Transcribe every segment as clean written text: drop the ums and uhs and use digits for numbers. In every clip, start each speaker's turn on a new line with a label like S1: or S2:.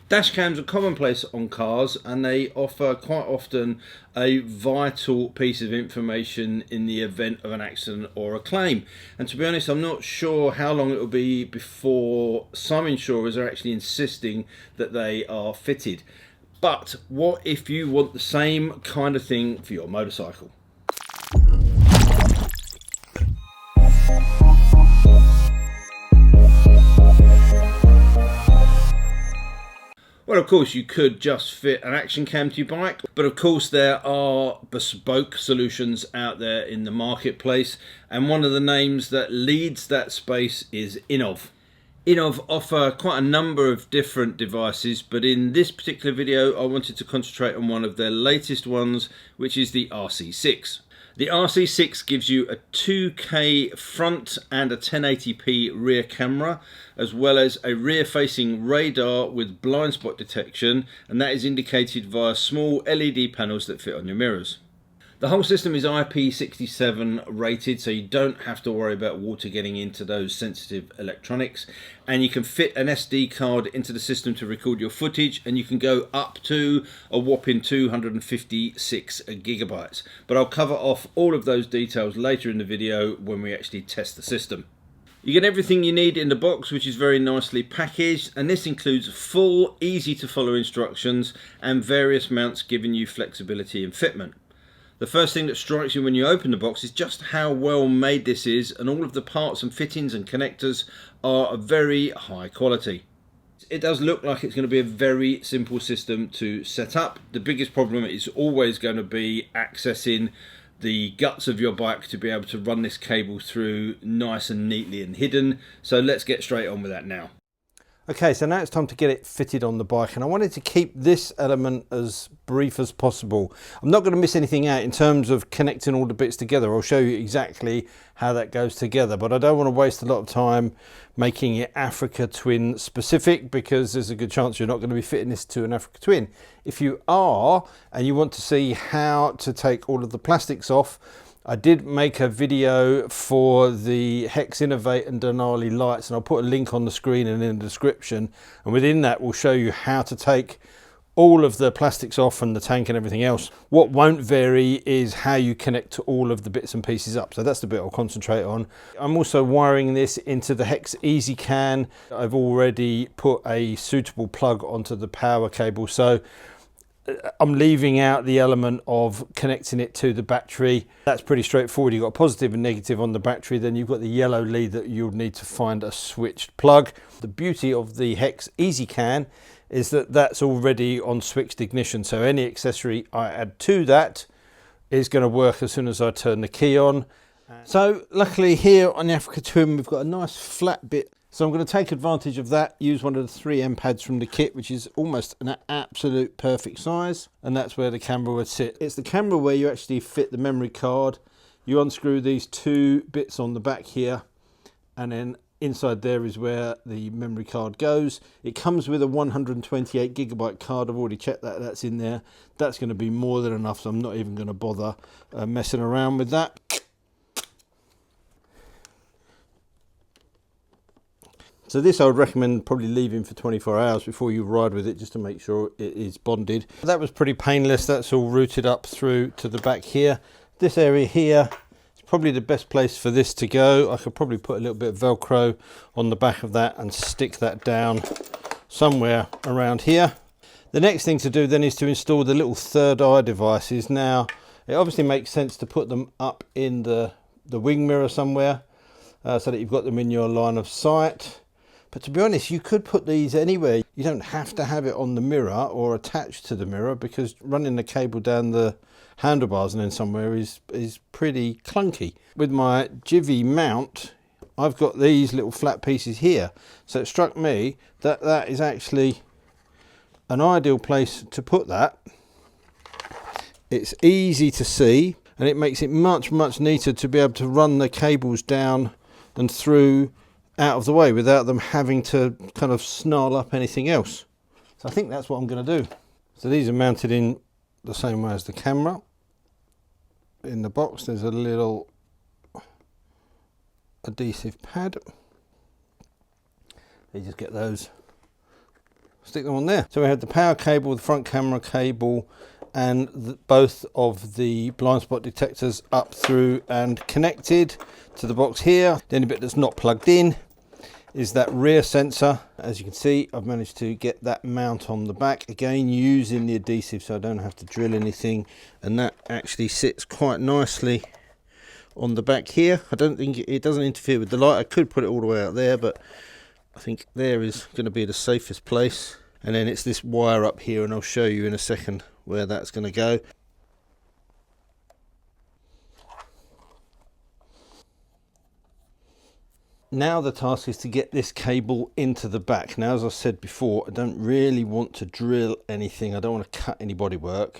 S1: Dashcams are commonplace on cars, and they offer quite often a vital piece of information in the event of an accident or a claim. And to be honest, I'm not sure how long it will be before some insurers are actually insisting that they are fitted. But what if you want the same kind of thing for your motorcycle? Well, of course, you could just fit an action cam to your bike, but of course there are bespoke solutions out there in the marketplace, and one of the names that leads that space is Innovv. Innovv offer quite a number of different devices, but in this particular video I wanted to concentrate on one of their latest ones, which is the RC6. The RC6 gives you a 2K front and a 1080p rear camera, as well as a rear-facing radar with blind spot detection, and that is indicated via small LED panels that fit on your mirrors. The whole system is IP67 rated, so you don't have to worry about water getting into those sensitive electronics, and you can fit an SD card into the system to record your footage, and you can go up to a whopping 256 gigabytes. But I'll cover off all of those details later in the video when we actually test the system. You get everything you need in the box, which is very nicely packaged, and this includes full, easy to follow instructions and various mounts giving you flexibility and fitment. The first thing that strikes you when you open the box is just how well made this is, and all of the parts and fittings and connectors are of very high quality. It does look like it's going to be a very simple system to set up. The biggest problem is always going to be accessing the guts of your bike to be able to run this cable through nice and neatly and hidden. So let's get straight on with that now. Okay, so now it's time to get it fitted on the bike, and I wanted to keep this element as brief as possible. I'm not going to miss anything out in terms of connecting all the bits together. I'll show you exactly how that goes together, but I don't want to waste a lot of time making it Africa Twin specific, because there's a good chance you're not going to be fitting this to an Africa Twin. If you are, and you want to see how to take all of the plastics off, I did make a video for the Hex Innovv and Denali lights, and I'll put a link on the screen and in the description, and within that we'll show you how to take all of the plastics off and the tank and everything else. What won't vary is how you connect all of the bits and pieces up, so that's the bit I'll concentrate on. I'm also wiring this into the Hex Easy Can. I've already put a suitable plug onto the power cable, so I'm leaving out the element of connecting it to the battery. That's pretty straightforward. You've got a positive and negative on the battery, then you've got the yellow lead that you'll need to find a switched plug. The beauty of the Hex Easy Can is that that's already on switched ignition, so any accessory I add to that is going to work as soon as I turn the key on. So luckily here on the Africa Twin we've got a nice flat bit. So I'm going to take advantage of that, use one of the 3M pads from the kit, which is almost an absolute perfect size, and that's where the camera would sit. It's the camera where you actually fit the memory card. You unscrew these two bits on the back here, and then inside there is where the memory card goes. It comes with a 128 gigabyte card. I've already checked that, that's in there. That's going to be more than enough, so I'm not even going to bother messing around with that. So this I would recommend probably leaving for 24 hours before you ride with it, just to make sure it is bonded. That was pretty painless. That's all routed up through to the back here. This area here is probably the best place for this to go. I could probably put a little bit of Velcro on the back of that and stick that down somewhere around here. The next thing to do then is to install the little third eye devices. Now it obviously makes sense to put them up in the wing mirror somewhere, so that you've got them in your line of sight. But to be honest, you could put these anywhere. You don't have to have it on the mirror or attached to the mirror, because running the cable down the handlebars and then somewhere is pretty clunky. With my Jivvy mount, I've got these little flat pieces here. So it struck me that that is actually an ideal place to put that. It's easy to see, and it makes it much neater to be able to run the cables down and through out of the way without them having to kind of snarl up anything else. So I think that's what I'm going to do. So these are mounted in the same way as the camera. In the box there's a little adhesive pad. You just get those stick them on there. So we have the power cable, the front camera cable, and both of the blind spot detectors up through and connected to the box here. The only bit that's not plugged in is that rear sensor. As you can see, I've managed to get that mount on the back, again using the adhesive so I don't have to drill anything, and that actually sits quite nicely on the back here. I don't think it doesn't interfere with the light. I could put it all the way out there, but I think there is going to be the safest place. And then it's this wire up here, and I'll show you in a second where that's going to go. Now the task is to get this cable into the back. Now, as I said before, I don't really want to drill anything. I don't want to cut any bodywork.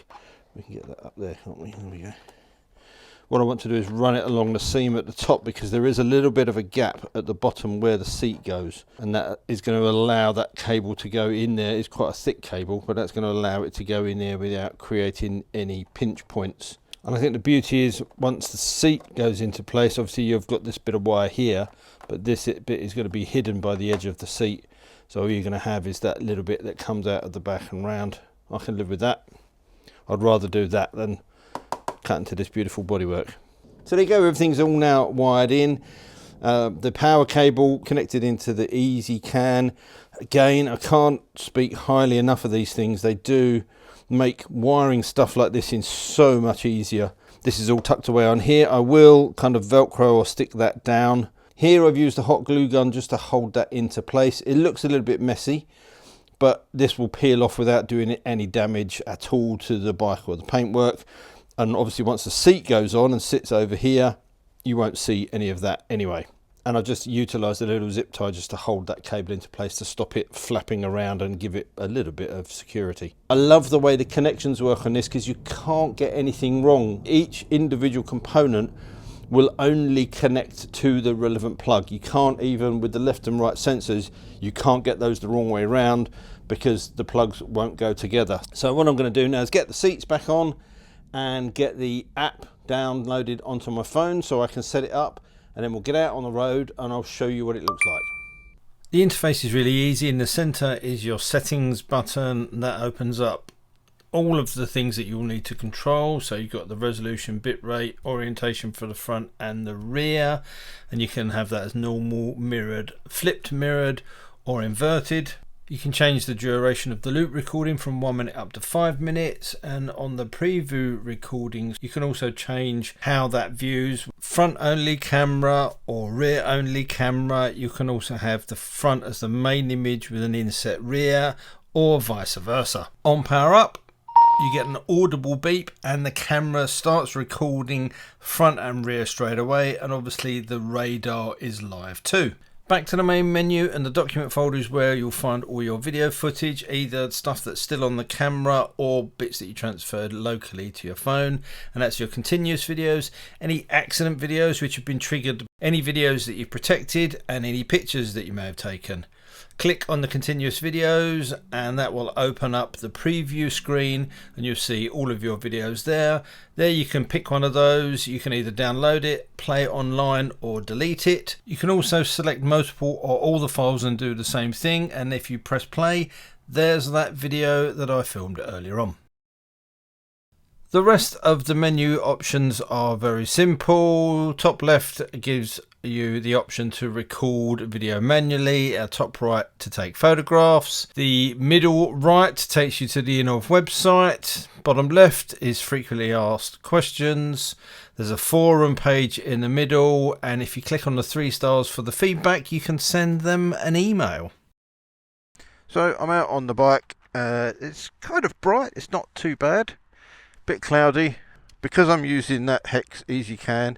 S1: We can get that up there, can't we? There we go. What I want to do is run it along the seam at the top, because there is a little bit of a gap at the bottom where the seat goes, and that is going to allow that cable to go in there. It's quite a thick cable, but that's going to allow it to go in there without creating any pinch points. And I think the beauty is, once the seat goes into place, obviously you've got this bit of wire here, but this bit is going to be hidden by the edge of the seat. So all you're going to have is that little bit that comes out of the back and round. I can live with that. I'd rather do that than cut into this beautiful bodywork. So there you go, everything's all now wired in. The power cable connected into the Easy Can. Again, I can't speak highly enough of these things. They do make wiring stuff like this in so much easier. This is all tucked away on here. I will kind of Velcro or stick that down. Here I've used a hot glue gun just to hold that into place. It looks a little bit messy, but this will peel off without doing any damage at all to the bike or the paintwork. And obviously once the seat goes on and sits over here, you won't see any of that anyway. And I just utilised a little zip tie just to hold that cable into place to stop it flapping around and give it a little bit of security. I love the way the connections work on this, because you can't get anything wrong. Each individual component will only connect to the relevant plug. You can't, even with the left and right sensors, you can't get those the wrong way around, because the plugs won't go together. So what I'm going to do now is get the seats back on and get the app downloaded onto my phone so I can set it up, and then we'll get out on the road and I'll show you what it looks like. The interface is really easy. In the center is your settings button that opens up all of the things that you'll need to control. So you've got the resolution, bitrate, orientation for the front and the rear, and you can have that as normal, mirrored, flipped mirrored, or inverted. You can change the duration of the loop recording from 1 minute up to 5 minutes, and on the preview recordings you can also change how that views, front only camera or rear only camera. You can also have the front as the main image with an inset rear, or vice versa. On power up, you get an audible beep and the camera starts recording front and rear straight away, and obviously the radar is live too. Back to the main menu, and the document folder is where you'll find all your video footage, either stuff that's still on the camera or bits that you transferred locally to your phone, and that's your continuous videos, any accident videos which have been triggered, any videos that you've protected, and any pictures that you may have taken. Click on the continuous videos and that will open up the preview screen, and you'll see all of your videos there. There you can pick one of those. You can either download it, play it online, or delete it. You can also select multiple or all the files and do the same thing, and if you press play, there's that video that I filmed earlier on. The rest of the menu options are very simple. Top left gives you the option to record video manually, top right to take photographs, the middle right takes you to the Innovv website, bottom left is frequently asked questions, there's a forum page in the middle, and if you click on the 3 stars for the feedback, you can send them an email. So I'm out on the bike. It's kind of bright, it's not too bad, bit cloudy. Because I'm using that Hex Easy Can,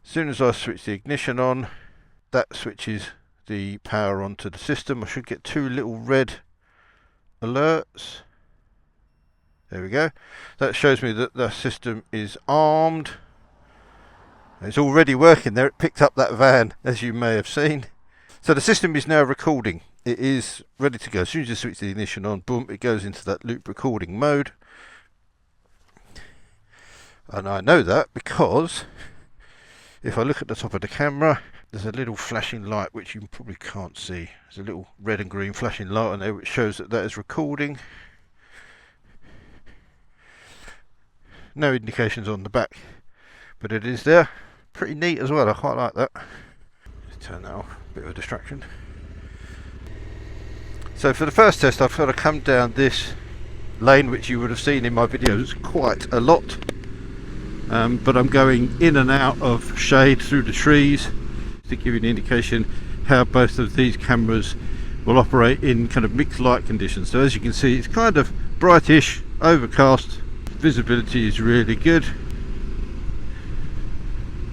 S1: as soon as I switch the ignition on, that switches the power onto the system. I should get 2 little red alerts. There we go. That shows me that the system is armed. It's already working there. It picked up that van, as you may have seen. So the system is now recording. It is ready to go. As soon as you switch the ignition on, boom, it goes into that loop recording mode. And I know that because if I look at the top of the camera,
S2: there's a little flashing light which you probably can't see. There's a little red and green flashing light on there which shows that that is recording. No indications on the back, but it is there. Pretty neat as well, I quite like that. Let's turn that off, bit of a distraction. So for the first test I've got to come down this lane which you would have seen in my videos quite a lot, but I'm going in and out of shade through the trees to give you an indication how both of these cameras will operate in kind of mixed light conditions. So as you can see, it's kind of brightish, overcast, visibility is really good,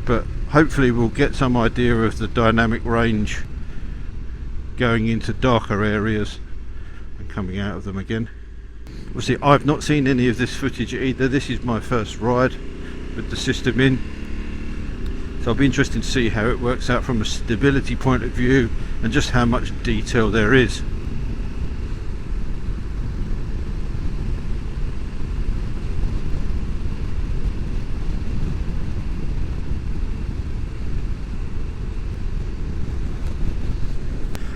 S2: but hopefully we'll get some idea of the dynamic range going into darker areas and coming out of them again. Obviously I've not seen any of this footage either. This is my first ride with the system in, so I'll be interested to see how it works out from a stability point of view and just how much detail there is.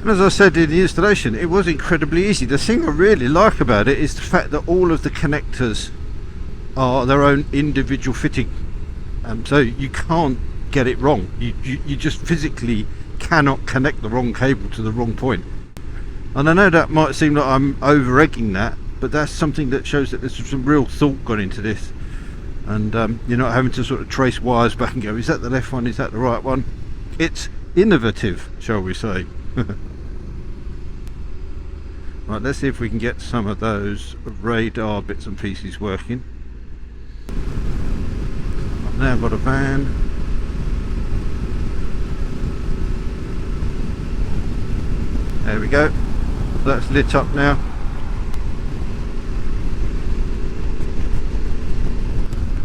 S2: And as I said in the installation, it was incredibly easy. The thing I really like about it is the fact that all of the connectors are their own individual fitting, so you can't get it wrong. You just physically cannot connect the wrong cable to the wrong point. And I know that might seem like I'm over egging that, but that's something that shows that there's some real thought gone into this, and you're not having to sort of trace wires back and go, is that the left one, is that the right one? It's innovative, shall we say. Right, let's see if we can get some of those radar bits and pieces working. I've now got a van. There we go. That's lit up now.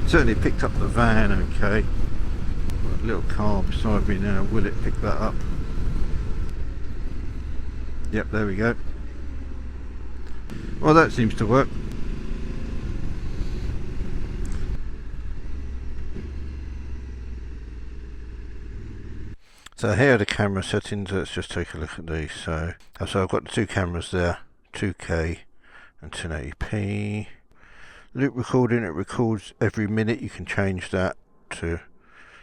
S2: Certainly picked up the van okay. Got a little car beside me now. Will it pick that up? Yep, there we go. Well, that seems to work. So here are the camera settings. Let's just take a look at these. So I've got the two cameras there, 2K and 1080p. Loop recording, it records every minute. You can change that to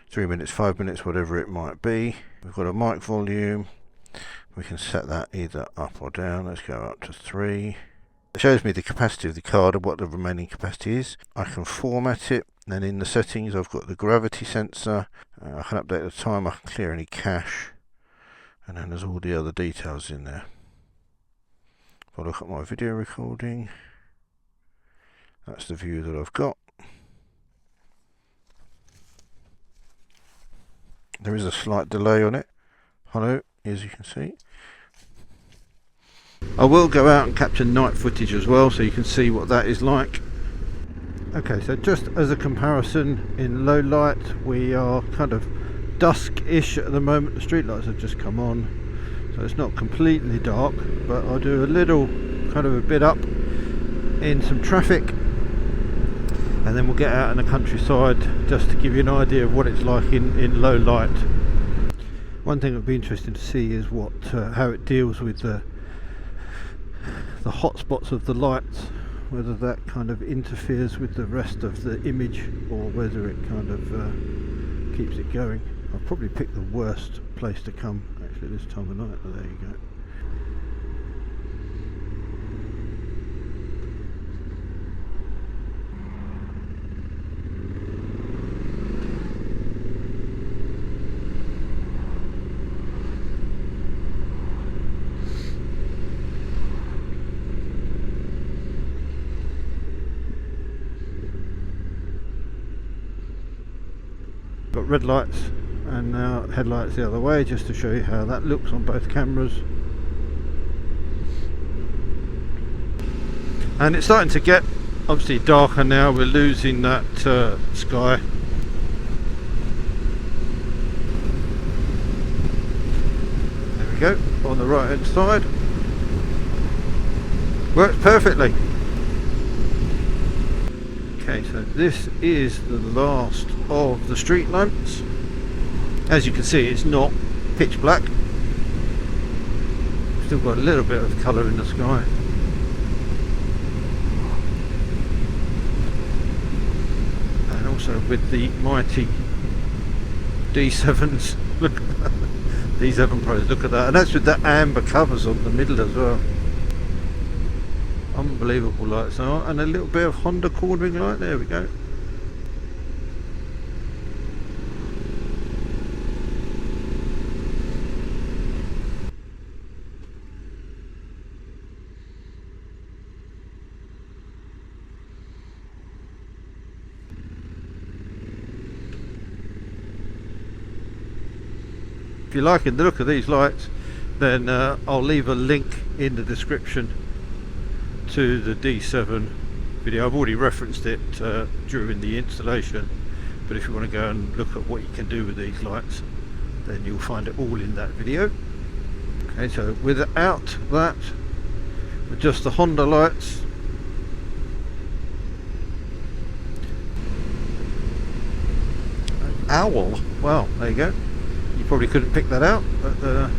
S2: 3 minutes, 5 minutes, whatever it might be. We've got a mic volume. We can set that either up or down. Let's go up to 3. It shows me the capacity of the card and what the remaining capacity is. I can format it. Then in the settings I've got the gravity sensor. I can update the time, I can clear any cache, and then there's all the other details in there. If I look at my video recording, that's the view that I've got. There is a slight delay on it. Hello, as you can see. I will go out and capture night footage as well, so you can see what that is like. Okay, so just as a comparison, in low light we are kind of dusk-ish at the moment. The street lights have just come on, so it's not completely dark, but I'll do a little kind of a bit up in some traffic, and then we'll get out in the countryside just to give you an idea of what it's like in low light. One thing that would be interesting to see is how it deals with the hot spots of the lights, whether that kind of interferes with the rest of the image or whether it kind of keeps it going. I'll probably pick the worst place to come actually this time of night, but there you go. Got red lights and now headlights the other way, just to show you how that looks on both cameras. And it's starting to get obviously darker now, we're losing that sky. There we go, on the right hand side. Works perfectly. Okay, so this is the last of the street lamps. As you can see, it's not pitch black. Still got a little bit of colour in the sky. And also with the mighty D7s, look at that. D7 Pros, look at that. And that's with the amber covers on the middle as well. Unbelievable lights are, and a little bit of Honda cornering light, there we go. If you're liking the look of these lights, then I'll leave a link in the description to the D7 video. I've already referenced it during the installation, but if you want to go and look at what you can do with these lights, then you'll find it all in that video. Okay, so without that, with just the Honda lights, owl, well, there you go. You probably couldn't pick that out, but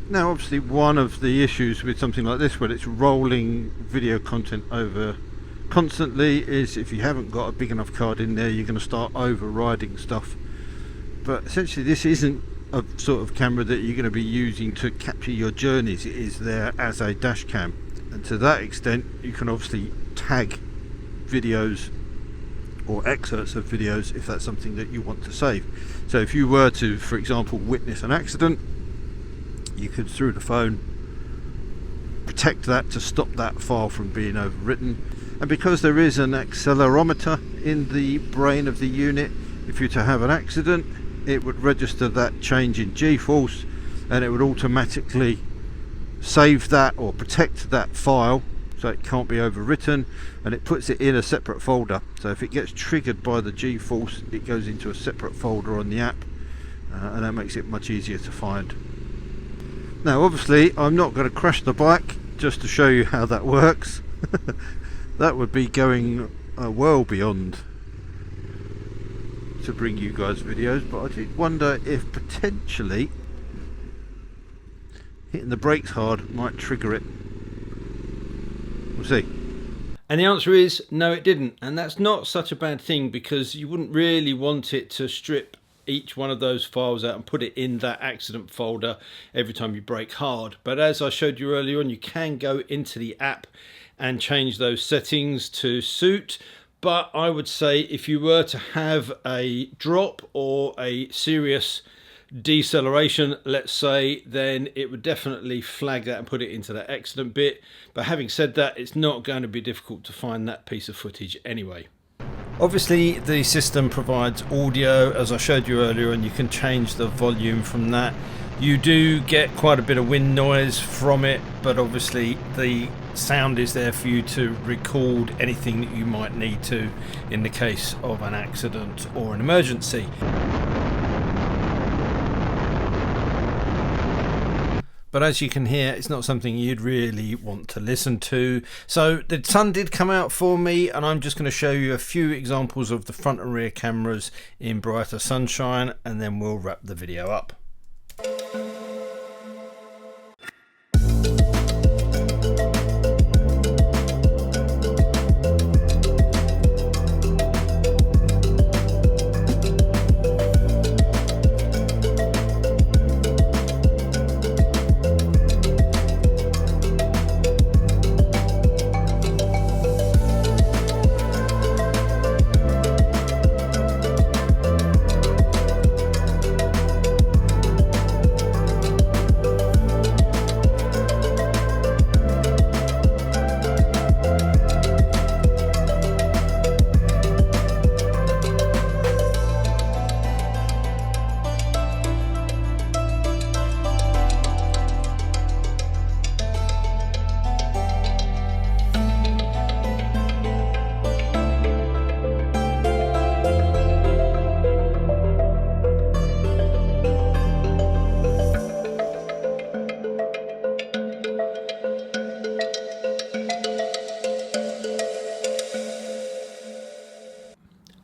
S2: now obviously one of the issues with something like this, when it's rolling video content over constantly, is if you haven't got a big enough card in there, you're going to start overriding stuff. But essentially this isn't a sort of camera that you're going to be using to capture your journeys. It is there as a dash cam, and to that extent you can obviously tag videos or excerpts of videos if that's something that you want to save. So if you were to, for example, witness an accident, you could, through the phone, protect that to stop that file from being overwritten. And because there is an accelerometer in the brain of the unit, if you're to have an accident, it would register that change in G-force, and it would automatically save that or protect that file so it can't be overwritten, and it puts it in a separate folder. So if it gets triggered by the G-force, it goes into a separate folder on the app, and that makes it much easier to find. Now obviously I'm not going to crash the bike just to show you how that works. That would be going well beyond to bring you guys videos, but I did wonder if potentially hitting the brakes hard might trigger it. We'll see.
S1: And the answer is no, it didn't. And that's not such a bad thing, because you wouldn't really want it to strip each one of those files out and put it in that accident folder every time you brake hard. But as I showed you earlier on, you can go into the app and change those settings to suit. But I would say if you were to have a drop or a serious deceleration, let's say, then it would definitely flag that and put it into that accident bit. But having said that, it's not going to be difficult to find that piece of footage anyway. Obviously the system provides audio, as I showed you earlier, and you can change the volume from that. You do get quite a bit of wind noise from it, but obviously the sound is there for you to record anything that you might need to in the case of an accident or an emergency. But as you can hear, it's not something you'd really want to listen to. So the sun did come out for me, and I'm just going to show you a few examples of the front and rear cameras in brighter sunshine, and then we'll wrap the video up.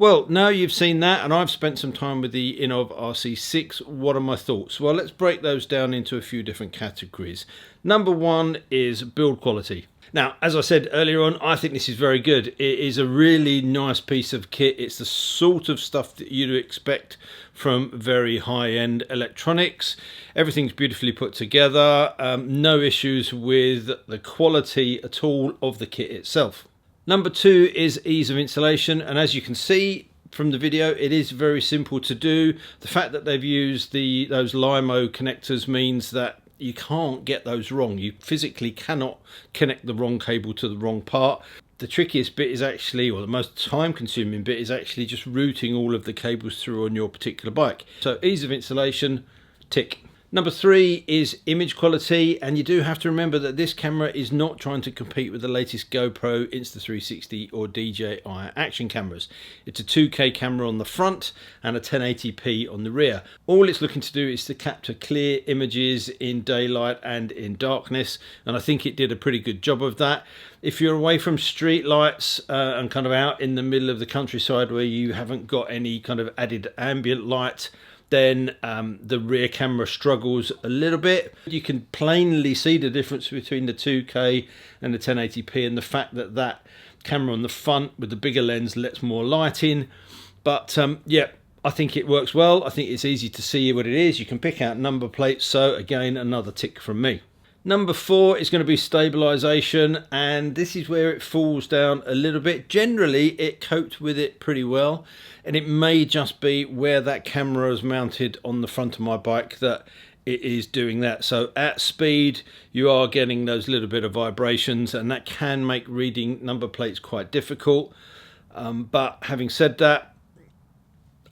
S1: Well, now you've seen that and I've spent some time with the Innovv RC6, what are my thoughts? Well, let's break those down into a few different categories. Number one is build quality. Now, as I said earlier on, I think this is very good. It is a really nice piece of kit. It's the sort of stuff that you'd expect from very high-end electronics. Everything's beautifully put together. No issues with the quality at all of the kit itself. Number two is ease of installation, and as you can see from the video, it is very simple to do. The fact that they've used those LiMo connectors means that you can't get those wrong. You physically cannot connect the wrong cable to the wrong part. The trickiest bit is actually, or the most time-consuming bit is actually just routing all of the cables through on your particular bike. So ease of installation, tick. Number three is image quality, and you do have to remember that this camera is not trying to compete with the latest GoPro, Insta360 or DJI action cameras. It's a 2K camera on the front and a 1080p on the rear. All it's looking to do is to capture clear images in daylight and in darkness, and I think it did a pretty good job of that. If you're away from street lights and kind of out in the middle of the countryside where you haven't got any kind of added ambient light, then the rear camera struggles a little bit. You can plainly see the difference between the 2K and the 1080p, and the fact that that camera on the front with the bigger lens lets more light in. But yeah, I think it works well. I think it's easy to see what it is. You can pick out number plates, so again, another tick from me. Number four is going to be stabilization, and this is where it falls down a little bit. Generally, it coped with it pretty well, and it may just be where that camera is mounted on the front of my bike that it is doing that. So at speed, you are getting those little bit of vibrations, and that can make reading number plates quite difficult. But having said that,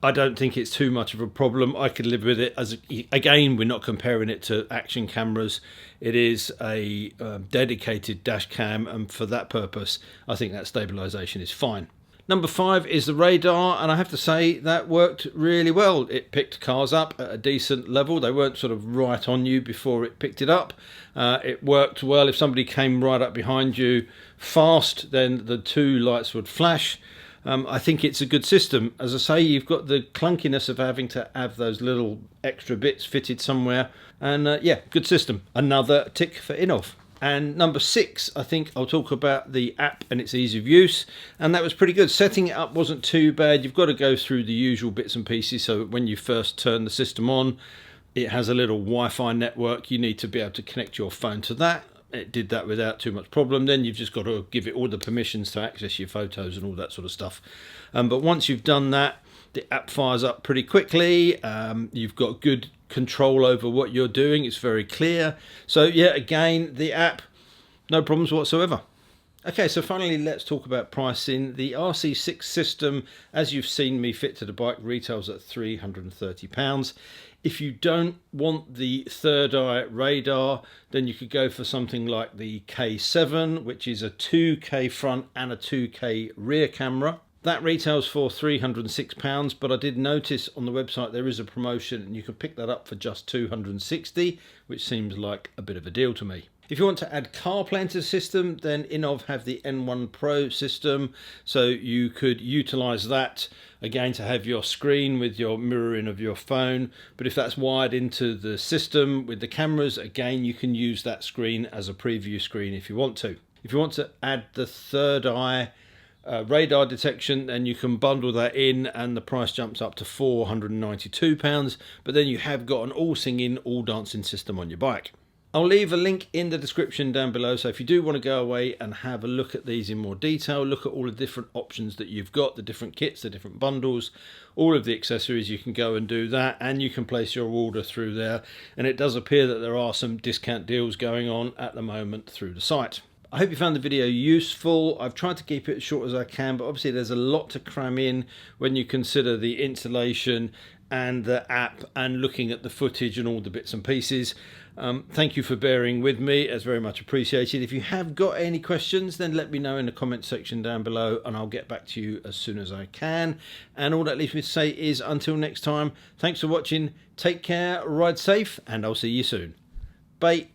S1: I don't think it's too much of a problem. I could live with it. As again, we're not comparing it to action cameras. It is a dedicated dash cam, and for that purpose, I think that stabilization is fine. Number five is the radar, and I have to say that worked really well. It picked cars up at a decent level. They weren't sort of right on you before it picked it up. It worked well. If somebody came right up behind you fast, then the two lights would flash. I think it's a good system. As I say, you've got the clunkiness of having to have those little extra bits fitted somewhere, and yeah, good system. Another tick for Innovv. And number six, I think I'll talk about the app and its ease of use, and that was pretty good. Setting it up wasn't too bad. You've got to go through the usual bits and pieces, so when you first turn the system on, it has a little Wi-Fi network. You need to be able to connect your phone to that. It did that without too much problem. Then you've just got to give it all the permissions to access your photos and all that sort of stuff. But once you've done that, the app fires up pretty quickly. You've got good control over what you're doing. It's very clear. So yeah, again, the app, no problems whatsoever. Okay, so finally, let's talk about pricing. The RC6 system, as you've seen me fit to the bike, retails at £330. If you don't want the third eye radar, then you could go for something like the K7, which is a 2K front and a 2K rear camera. That retails for £306, but I did notice on the website there is a promotion and you can pick that up for just £260, which seems like a bit of a deal to me. If you want to add CarPlay into the system, then Innovv have the N1 Pro system, so you could utilize that again to have your screen with your mirroring of your phone. But if that's wired into the system with the cameras, again, you can use that screen as a preview screen if you want to. If you want to add the third eye radar detection, then you can bundle that in and the price jumps up to £492, but then you have got an all singing, all dancing system on your bike. I'll leave a link in the description down below, so if you do want to go away and have a look at these in more detail, look at all the different options that you've got, the different kits, the different bundles, all of the accessories, you can go and do that, and you can place your order through there. And it does appear that there are some discount deals going on at the moment through the site. I hope you found the video useful. I've tried to keep it as short as I can, but obviously there's a lot to cram in when you consider the installation and the app and looking at the footage and all the bits and pieces. Thank you for bearing with me. It's very much appreciated. If you have got any questions, then let me know in the comment section down below and I'll get back to you as soon as I can. And all that leaves me to say is until next time, thanks for watching, take care, ride safe, and I'll see you soon. Bye.